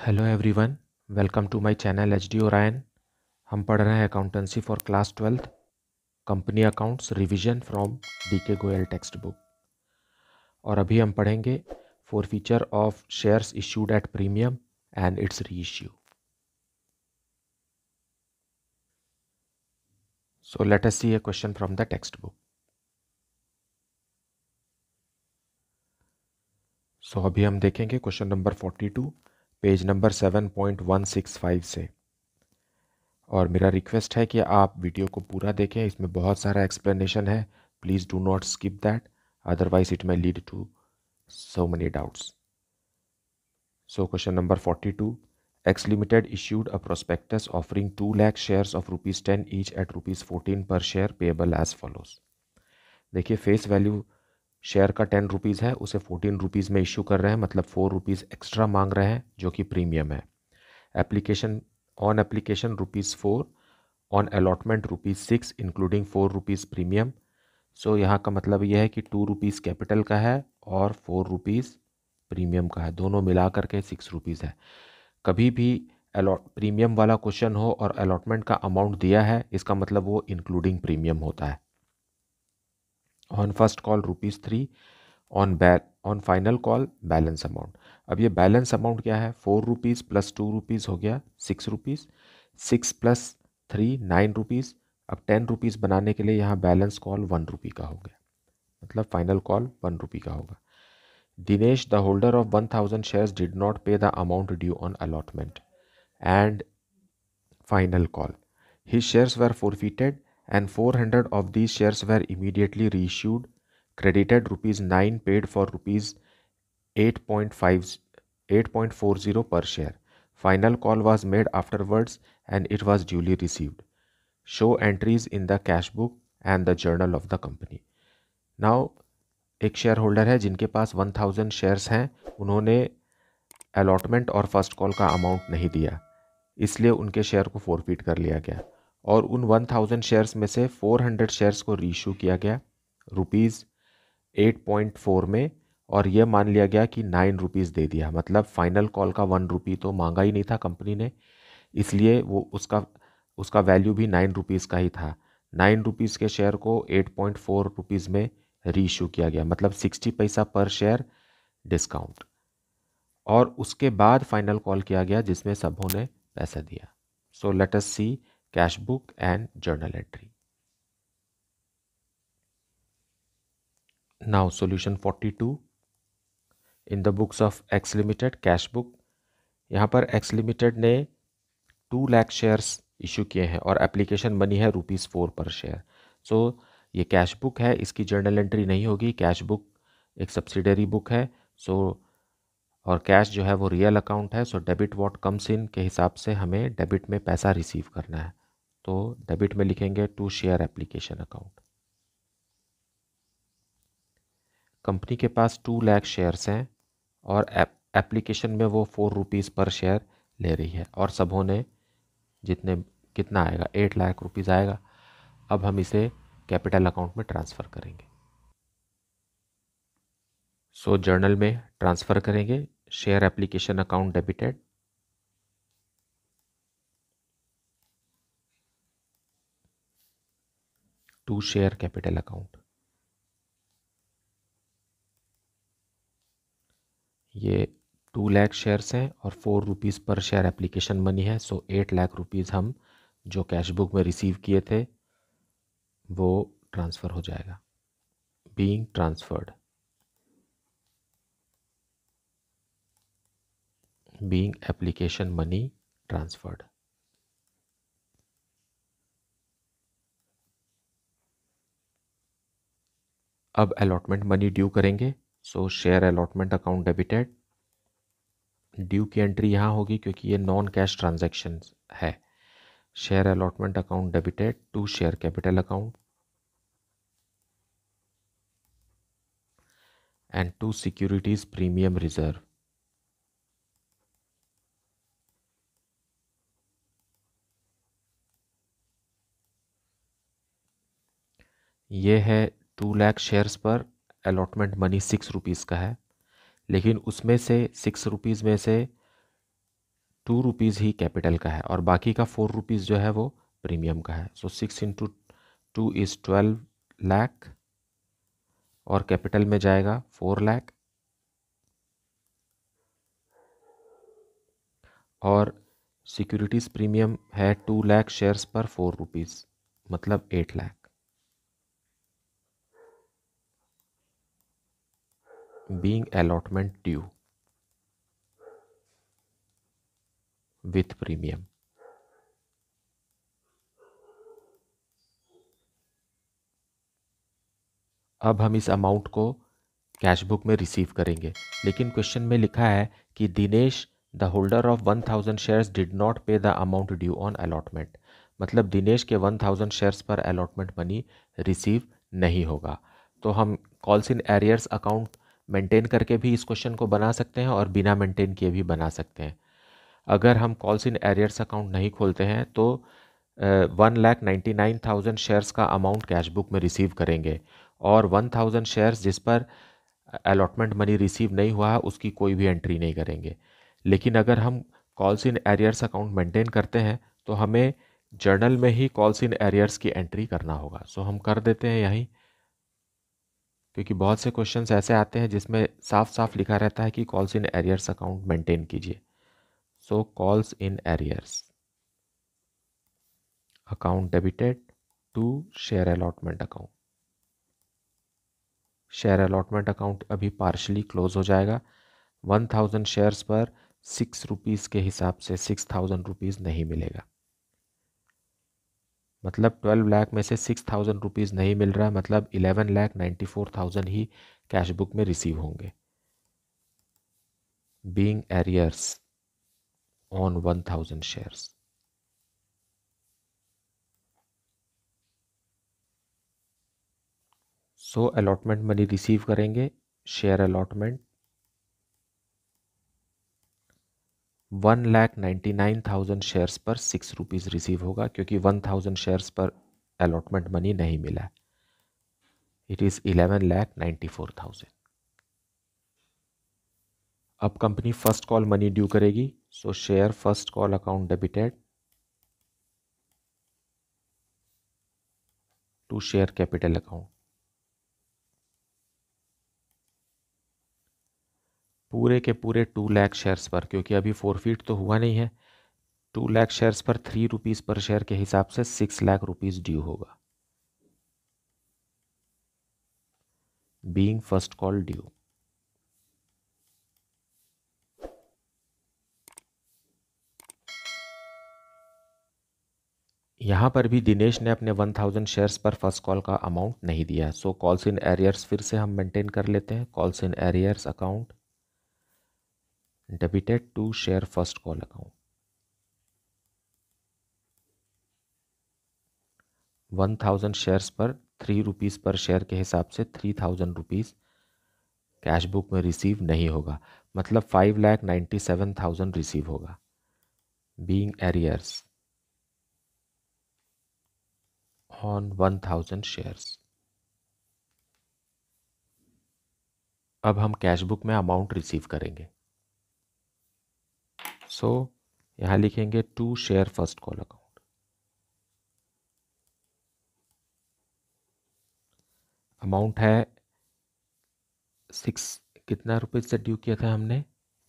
Hello everyone, welcome to my channel H D Orion. हम पढ़ रहे हैं accountancy for class 12th, company accounts revision from D K Goyal textbook. और अभी हम पढ़ेंगे forfeiture of shares issued at premium and its reissue. So let us see a question from the textbook. सो अभी हम देखेंगे question number 42, page number 7.165 से। और मेरा रिक्वेस्ट है कि आप वीडियो को पूरा देखें, इसमें बहुत सारा एक्सप्लेनेशन है। Please do not skip that, otherwise it may lead to so many doubts. So question number 42, X Limited issued a prospectus offering 2 lakh shares of rupees 10 each at rupees 14 per share payable as follows. देखिए face value share का 10 rupees है, उसे 14 rupees में issue कर रहे हैं, मतलब 4 rupees extra मांग रहे हैं जो कि प्रीमियम है। Application on application rupees 4, on allotment rupees 6 including 4 rupees premium. So यहाँ का मतलब यह है कि 2 रुपीज़ कैपिटल का है और 4 रुपीज़ प्रीमियम का है, दोनों मिला करके 6 रुपीज़ है। कभी भी प्रीमियम वाला क्वेश्चन हो और अलॉटमेंट का अमाउंट दिया है, इसका मतलब वो इंक्लूडिंग प्रीमियम होता है। On first call rupees 3, on final call balance amount. अब ये बैलेंस अमाउंट क्या है? 4 रुपीज़ प्लस 2 रुपीज़ हो गया 6 रुपीज़, 6 प्लस 3 9 रुपीज़। अब 10 रुपीज़ बनाने के लिए यहाँ बैलेंस कॉल 1 रुपी का हो गया, मतलब फाइनल कॉल 1 रुपी का होगा। Dinesh the holder of 1000 shares did not pay the amount due on allotment and final call. His shares were forfeited and 400 of these shares were immediately reissued, credited rupees 9 paid for rupees 8.40 per share. Final call was made afterwards and it was duly received. Show entries in the cash book and the journal of the company. Now, एक share holder है जिनके पास 1000 shares हैं, उन्होंने allotment और first call का amount नहीं दिया, इसलिए उनके शेयर को फोरफिट कर लिया गया और उन 1000 शेयर्स में से 400 शेयर्स को रीइशू किया गया रुपीज़ 8.4 में, और यह मान लिया गया कि 9 रुपीज़ दे दिया, मतलब फाइनल कॉल का 1 रुपी तो मांगा ही नहीं था कंपनी ने, इसलिए वो उसका वैल्यू भी 9 रुपीज़ का ही था। 9 रुपीज़ के शेयर को 8.4 रुपीज़ में रीइशू किया गया, मतलब 60 पैसा पर शेयर डिस्काउंट। और उसके बाद फाइनल कॉल किया गया जिसमें सबों ने पैसा दिया। So let us see cash book and journal entry. Now solution 42 in the books of X limited cash book. यहाँ पर एक्स लिमिटेड ने 2 लाख शेयर्स इशू किए हैं और एप्लीकेशन मनी है ₹4 पर शेयर। सो ये कैश बुक है, इसकी जर्नल एंट्री नहीं होगी। कैश बुक एक सब्सिडरी बुक है, सो और कैश जो है वो रियल अकाउंट है। So debit what comes in के हिसाब से हमें डेबिट में पैसा रिसीव करना है, तो डेबिट में लिखेंगे to share application account. Company के पास 2 लाख शेयर्स हैं और एप्लीकेशन में वो 4 रुपीज़ पर शेयर ले रही है, और सबों ने कितना आएगा 8 लाख रुपीज़ आएगा। अब हम इसे कैपिटल अकाउंट में ट्रांसफ़र करेंगे। सो जर्नल में ट्रांसफ़र करेंगे। Share application account debited, to share capital account. ये 2 लाख शेयर्स हैं और 4 rupees per share application money है। सो 8 लाख रुपीज़ हम जो कैश बुक में रिसीव किए थे वो ट्रांसफ़र हो जाएगा, being transferred, being application money transferred. अब अलॉटमेंट मनी ड्यू करेंगे। So share allotment account debited, due की एंट्री यहाँ होगी क्योंकि ये नॉन कैश ट्रांजैक्शन है। Share allotment account debited to share capital account and to securities premium reserve. ये है 2 लाख शेयर्स पर अलॉटमेंट मनी 6 रुपीज़ का है, लेकिन उसमें से 6 रुपीज़ में से ₹2 ही कैपिटल का है और बाकी का ₹4 जो है वो प्रीमियम का है। सो 6 इंटू 2 इज़ 12 लाख और कैपिटल में जाएगा 4 लाख और सिक्योरिटीज प्रीमियम है 2 लाख शेयर्स पर ₹4 मतलब 8 lakh. Being allotment due with premium. अब हम इस अमाउंट को कैश बुक में रिसीव करेंगे, लेकिन क्वेश्चन में लिखा है कि Dinesh the holder of 1000 shares did not pay the amount due on allotment, मतलब दिनेश के 1000 शेयर्स पर अलॉटमेंट मनी रिसीव नहीं होगा। तो हम calls in arrears account maintain करके भी इस क्वेश्चन को बना सकते हैं और बिना मेंटेन किए भी बना सकते हैं। अगर हम कॉल्स इन एरियर्स अकाउंट नहीं खोलते हैं तो 1,99,000 शेयर्स का अमाउंट कैश बुक में रिसीव करेंगे और 1000 शेयर्स जिस पर अलॉटमेंट मनी रिसीव नहीं हुआ उसकी कोई भी एंट्री नहीं करेंगे। लेकिन अगर हम calls in arrears account maintain करते हैं तो हमें जर्नल में ही कॉल्स इन एरियर्स की एंट्री करना होगा। सो हम कर देते हैं यहीं, क्योंकि बहुत से क्वेश्चंस ऐसे आते हैं जिसमें साफ साफ लिखा रहता है कि calls in arrears account maintain कीजिए। So calls in arrears account debited to share allotment account. Share allotment account अभी पार्शली क्लोज हो जाएगा। 1000 शेयर्स पर ₹6 के हिसाब से ₹6000 नहीं मिलेगा, मतलब 12 लाख में से ₹6000 नहीं मिल रहा है, मतलब 11,94,000 ही कैश बुक में रिसीव होंगे। Being arrears on 1000 shares. So allotment money receive करेंगे। शेयर अलॉटमेंट 1,99,000 शेयर्स पर ₹6 रिसीव होगा, क्योंकि 1000 शेयर्स पर अलॉटमेंट मनी नहीं मिला है। It is 11,94,000। अब company first call money due करेगी। So share first call account debited to share capital account. पूरे के पूरे 2 लाख शेयर्स पर, क्योंकि अभी फोरफीट तो हुआ नहीं है, 2 लाख शेयर्स पर ₹3 पर शेयर के हिसाब से ₹6 लाख ड्यू होगा। Being first call due. यहाँ पर भी दिनेश ने अपने 1000 शेयर्स पर फर्स्ट कॉल का अमाउंट नहीं दिया। सो कॉल्स इन एरियर्स फिर से हम मेंटेन कर लेते हैं। Calls in arrears account debited to share first call account. 1000 shares पर ₹3 पर शेयर के हिसाब से ₹3000 कैश बुक में रिसीव नहीं होगा, मतलब 5,97,000 रिसीव होगा। Being arrears on 1000 shares. अब हम कैश बुक में अमाउंट रिसीव करेंगे। सो यहाँ लिखेंगे to share first call account. Amount है 6, कितना रुपये से ड्यू किया था हमने,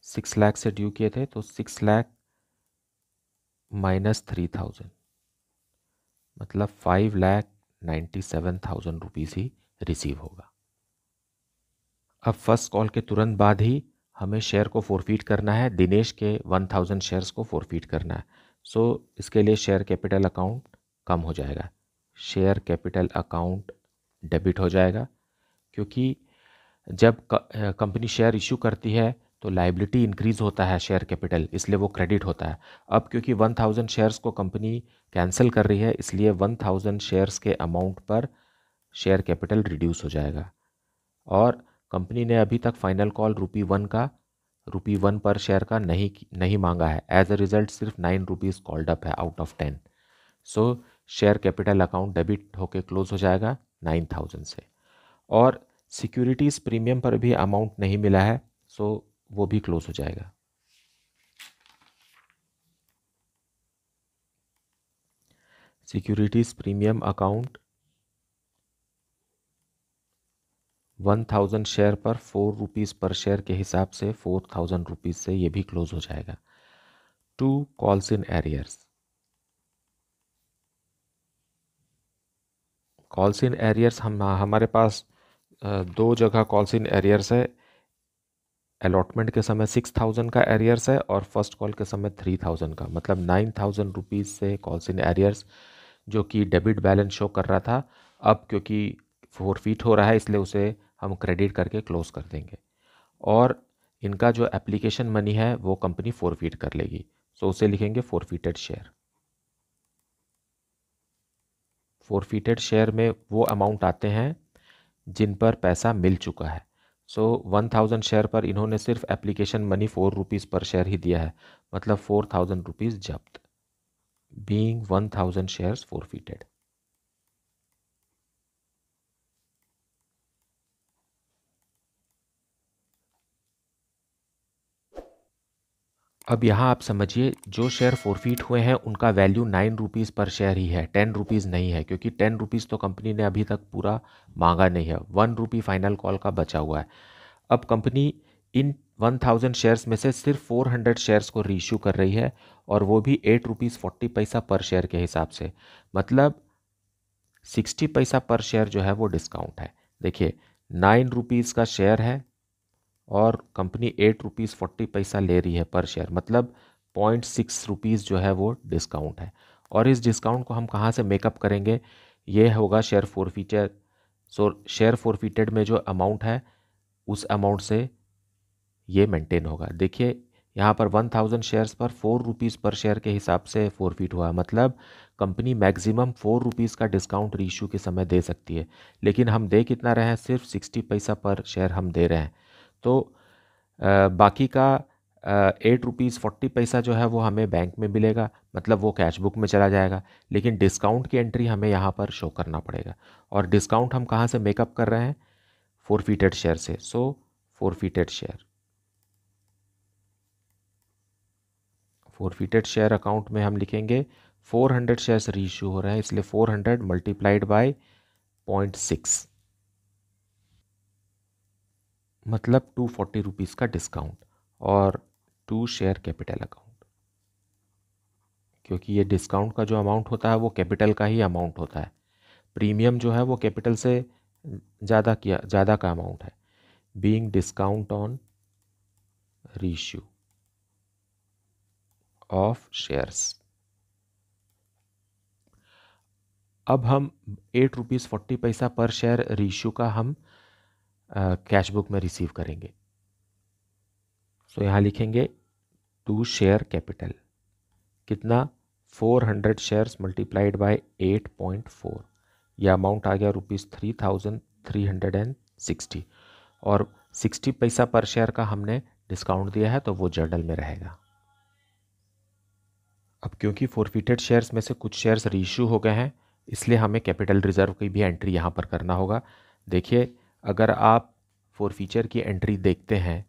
6 लाख से ड्यू किए थे, तो 6 लाख माइनस 3000 मतलब 5,97,000 ही रिसीव होगा। अब फर्स्ट कॉल के तुरंत बाद ही हमें शेयर को फोरफीट करना है, दिनेश के 1000 शेयर्स को फोरफीट करना है। सो इसके लिए शेयर कैपिटल अकाउंट कम हो जाएगा। शेयर कैपिटल अकाउंट डेबिट हो जाएगा, क्योंकि जब कंपनी शेयर इशू करती है तो लाइबिलिटी इंक्रीज होता है शेयर कैपिटल, इसलिए वो क्रेडिट होता है। अब क्योंकि 1000 शेयर्स को कंपनी कैंसिल कर रही है, इसलिए 1000 शेयर्स के अमाउंट पर शेयर कैपिटल रिड्यूस हो जाएगा। और कंपनी ने अभी तक फाइनल कॉल ₹1 पर शेयर का नहीं मांगा है। एज अ रिजल्ट सिर्फ ₹9 कॉल्ड अप है out of 10। So share capital account debit होके क्लोज हो जाएगा 9000 से। और सिक्योरिटीज प्रीमियम पर भी अमाउंट नहीं मिला है, सो वो भी क्लोज हो जाएगा। सिक्योरिटीज प्रीमियम अकाउंट 1000 शेयर पर 4 रुपीज़ पर शेयर के हिसाब से 4000 रुपीज़ से ये भी क्लोज हो जाएगा। 2 calls in arrears. Calls in arrears हमारे पास दो जगह कॉल्स इन एरियर्स है। अलॉटमेंट के समय 6000 का एरियर्स है और फर्स्ट कॉल के समय 3000 का, मतलब 9000 रुपीज़ से कॉल्स इन एरियर्स जो कि डेबिट बैलेंस शो कर रहा था, अब क्योंकि फोरफीट हो रहा है इसलिए उसे हम क्रेडिट करके क्लोज कर देंगे और इनका जो एप्लीकेशन मनी है वो कंपनी फोरफीट कर लेगी। सो उसे लिखेंगे फोरफीटेड शेयर। फोरफीटेड शेयर में वो अमाउंट आते हैं जिन पर पैसा मिल चुका है। सो 1000 शेयर पर इन्होंने सिर्फ application money 4 rupees per share ही दिया है, मतलब 4000 रुपीज़ जब्त। Being 1000 shares forfeited. अब यहाँ आप समझिए, जो शेयर फोरफीट हुए हैं उनका वैल्यू 9 रुपीज़ पर शेयर ही है, 10 रुपीज़ नहीं है, क्योंकि 10 रुपीज़ तो कंपनी ने अभी तक पूरा मांगा नहीं है। 1 रुपी फाइनल कॉल का बचा हुआ है। अब कंपनी इन 1000 शेयर्स में से सिर्फ 400 शेयर्स को रीइश्यू कर रही है और वो भी 8 रुपीज़ 40 पैसा पर शेयर के हिसाब से, मतलब 60 पैसा पर शेयर जो है वो डिस्काउंट है। देखिए 9 रुपीज़ का शेयर है और कंपनी 8 रुपीज़ 40 पैसा ले रही है पर शेयर, मतलब 0.6 रुपीज़ जो है वो डिस्काउंट है। और इस डिस्काउंट को हम कहाँ से मेकअप करेंगे? ये होगा शेयर फोरफीचर। शेयर फोरफीटेड में जो अमाउंट है उस अमाउंट से ये मेंटेन होगा। देखिए यहाँ पर 1000 शेयर्स पर 4 रुपीज़ पर शेयर के हिसाब से फोरफीट हुआ, मतलब कंपनी मैक्सिमम 4 रुपीज़ का डिस्काउंट रीइश्यू के समय दे सकती है, लेकिन हम दे कितना रहे हैं? सिर्फ 60 पैसा पर शेयर हम दे रहे हैं। तो बाकी का 8 रुपीज़ 40 पैसा जो है वो हमें बैंक में मिलेगा, मतलब वो कैश बुक में चला जाएगा, लेकिन डिस्काउंट की एंट्री हमें यहाँ पर शो करना पड़ेगा। और डिस्काउंट हम कहाँ से मेकअप कर रहे हैं? फोरफीटेड शेयर से। सो फोरफीटेड शेयर, फोरफीटेड शेयर अकाउंट में हम लिखेंगे 400 शेयर्स रीइश्यू हो रहे हैं, इसलिए 400 मल्टीप्लाइड बाय 0.6, मतलब 240 रुपीज़ का डिस्काउंट। और 2 शेयर कैपिटल अकाउंट, क्योंकि ये डिस्काउंट का जो अमाउंट होता है वो कैपिटल का ही अमाउंट होता है। प्रीमियम जो है वो कैपिटल से ज़्यादा का अमाउंट है। Being discount on reissue of shares. अब हम 8 रुपीज़ 40 पैसा पर शेयर रीइश्यू का हम कैश बुक में रिसीव करेंगे। सो यहाँ लिखेंगे 2 शेयर कैपिटल, कितना? 400 शेयर्स मल्टीप्लाइड बाय 8.4, यह अमाउंट आ गया ₹3360, और 60 पैसा पर शेयर का हमने डिस्काउंट दिया है तो वो जर्नल में रहेगा। अब क्योंकि फोरफिटेड शेयर्स में से कुछ शेयर्स रीइश्यू हो गए हैं, इसलिए हमें कैपिटल रिजर्व की भी एंट्री यहाँ पर करना होगा। देखिए अगर आप फोरफीचर की एंट्री देखते हैं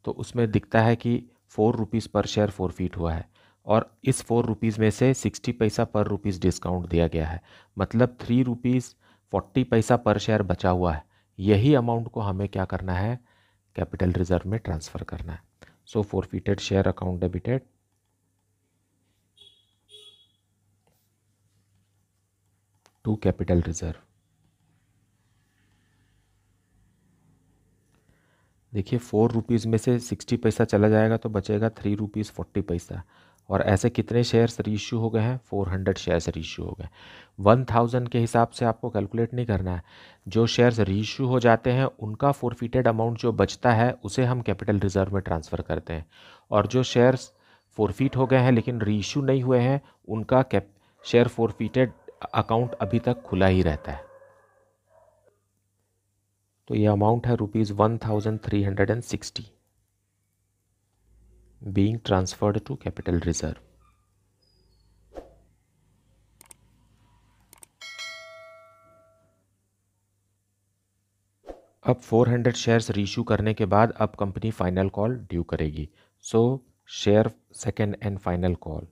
तो उसमें दिखता है कि 4 रुपीज़ पर शेयर फोरफीट हुआ है और इस 4 रुपीज़ में से 60 पैसा पर रुपीज़ डिस्काउंट दिया गया है, मतलब 3 रुपीज़ 40 पैसा पर शेयर बचा हुआ है। यही अमाउंट को हमें क्या करना है? कैपिटल रिजर्व में ट्रांसफ़र करना है। So forfeited share account debited to capital reserve. देखिए 4 रुपीज़ में से 60 पैसा चला जाएगा तो बचेगा 3 रुपीज़ 40 पैसा। और ऐसे कितने शेयर्स रीइश्यू हो गए हैं? 400 शेयर्स रीइश्यू हो गए। 1000 के हिसाब से आपको कैलकुलेट नहीं करना है। जो शेयर्स रीइश्यू हो जाते हैं उनका फोरफिटेड अमाउंट जो बचता है उसे हम कैपिटल रिजर्व में ट्रांसफ़र करते हैं, और जो शेयर्स फोरफिट हो गए हैं लेकिन रीइश्यू नहीं हुए हैं उनका शेयर फोरफिटेड अकाउंट अभी तक खुला ही रहता है। तो ये अमाउंट है ₹1360 being transferred to capital reserve. अब 400 शेयर्स रीइश्यू करने के बाद अब कंपनी फाइनल कॉल ड्यू करेगी। So share second and final call.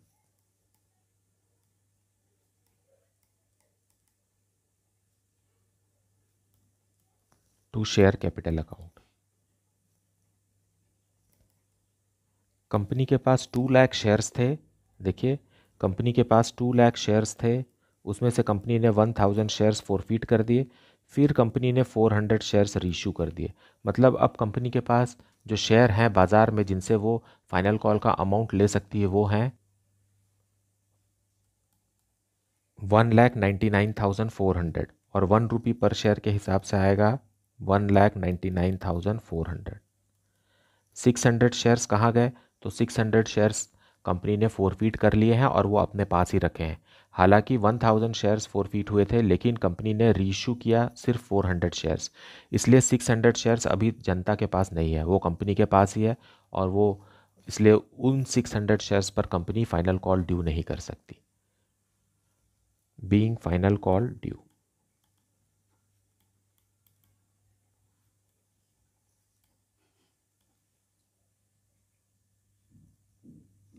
To share capital account. Company के पास 2 लाख शेयर्स थे। देखिए, कंपनी के पास 2 लाख शेयर्स थे, उसमें से कंपनी ने 1000 शेयर्स फॉरफिट कर दिए, फिर कंपनी ने 400 शेयर्स रीइश्यू कर दिए। मतलब अब कंपनी के पास जो शेयर हैं बाज़ार में जिनसे वो फाइनल कॉल का अमाउंट ले सकती है वो हैं 1,99,400 और 1 रुपी पर शेयर के हिसाब से आएगा 1,99,400। 600 शेयर्स कहाँ गए? तो 600 शेयर्स कंपनी ने फॉरफिट कर लिए हैं और वो अपने पास ही रखे हैं। हालांकि 1000 शेयर्स फॉरफिट हुए थे, लेकिन कंपनी ने रीइश्यू किया सिर्फ 400 शेयर्स, इसलिए 600 शेयर्स अभी जनता के पास नहीं है, वो कंपनी के पास ही है और वो इसलिए उन 600 शेयर्स पर कंपनी फाइनल कॉल ड्यू नहीं कर सकती। Being final call due.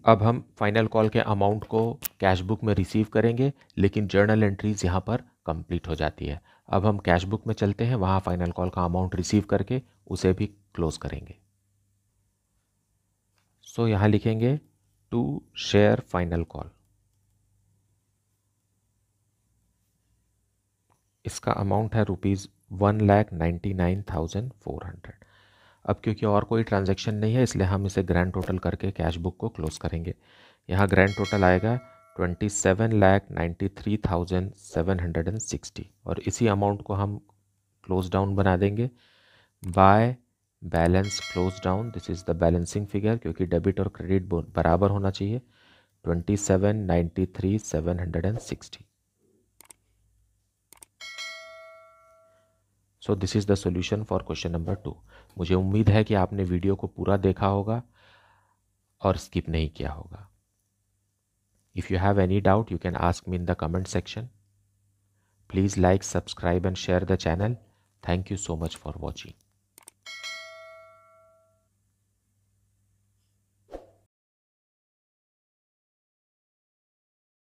अब हम फाइनल कॉल के अमाउंट को कैश बुक में रिसीव करेंगे, लेकिन जर्नल एंट्रीज यहाँ पर कंप्लीट हो जाती है। अब हम कैश बुक में चलते हैं, वहाँ फाइनल कॉल का अमाउंट रिसीव करके उसे भी क्लोज करेंगे। सो यहाँ लिखेंगे टू शेयर फाइनल कॉल। इसका अमाउंट है ₹1,99,400। अब क्योंकि और कोई ट्रांजैक्शन नहीं है, इसलिए हम इसे ग्रैंड टोटल करके कैश बुक को क्लोज करेंगे। यहाँ ग्रैंड टोटल आएगा 27,93,760 और इसी अमाउंट को हम क्लोज डाउन बना देंगे by balance close down. This is the balancing figure, क्योंकि डेबिट और क्रेडिट बराबर होना चाहिए। 27,93,760। So this is the solution for question number 2। मुझे उम्मीद है कि आपने वीडियो को पूरा देखा होगा और स्किप नहीं किया होगा। If you have any doubt, you can ask me in the comment section. Please like, subscribe and share the channel. Thank you so much for watching.